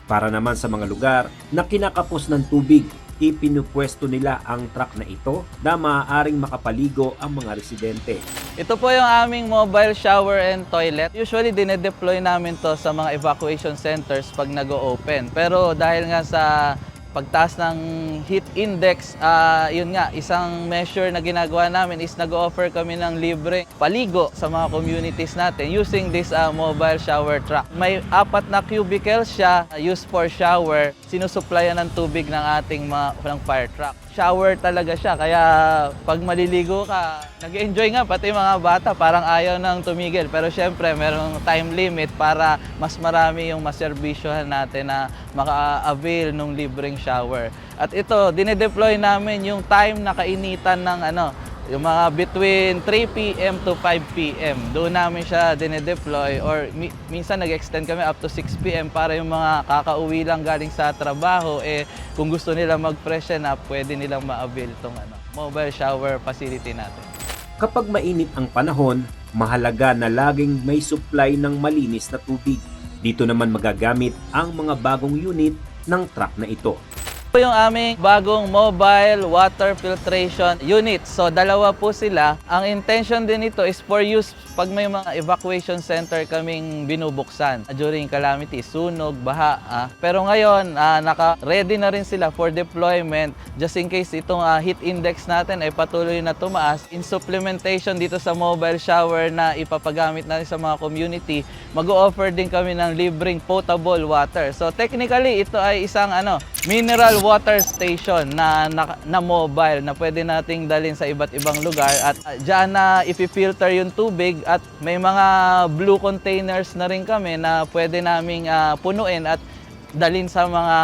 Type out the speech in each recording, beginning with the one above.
Para naman sa mga lugar na kinakapos ng tubig, ipinupwesto nila ang truck na ito na maaaring makapaligo ang mga residente. Ito po yung aming mobile shower and toilet. Usually, dinedeploy namin to sa mga evacuation centers pag nag-o-open. Pero dahil nga sa pagtaas ng heat index, yun nga, isang measure na ginagawa namin is nag-offer kami ng libre paligo sa mga communities natin using this mobile shower truck. May 4 na cubicles siya, used for shower, sinusupplyan ng tubig ng ating ng fire truck. Shower talaga siya, kaya pag maliligo ka, nag-enjoy nga pati mga bata, parang ayaw nang tumigil. Pero syempre, merong time limit para mas marami yung maserbisyohan natin na maka-avail ng libreng shower. At ito, dinedeploy namin yung time na kainitan ng yung mga between 3 p.m. to 5 p.m. Doon namin siya dinedeploy or minsan nag-extend kami up to 6 p.m. para yung mga kakauwi lang galing sa trabaho, kung gusto nila mag-freshen up, pwede nilang ma-avail itong mobile shower facility natin. Kapag mainit ang panahon, mahalaga na laging may supply ng malinis na tubig. Dito naman magagamit ang mga bagong unit ng truck na ito. Ito yung aming bagong mobile water filtration unit. So, dalawa po sila. Ang intention din nito is for use pag may mga evacuation center kaming binubuksan during calamity, sunog, baha. Pero ngayon, naka-ready na rin sila for deployment just in case itong heat index natin ay patuloy na tumaas. In supplementation dito sa mobile shower na ipapagamit natin sa mga community, mag-o-offer din kami ng libreng potable water. So, technically, ito ay isang mineral water station na mobile na pwede nating dalhin sa iba't ibang lugar at diyan na ipifilter yung tubig at may mga blue containers na rin kami na pwede naming punuin at dalhin sa mga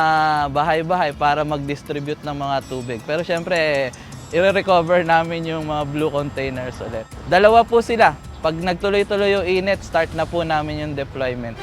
bahay-bahay para mag-distribute ng mga tubig. Pero syempre, i-recover namin yung mga blue containers ulit. Dalawa po sila. Pag nagtuloy-tuloy yung init, start na po namin yung deployment.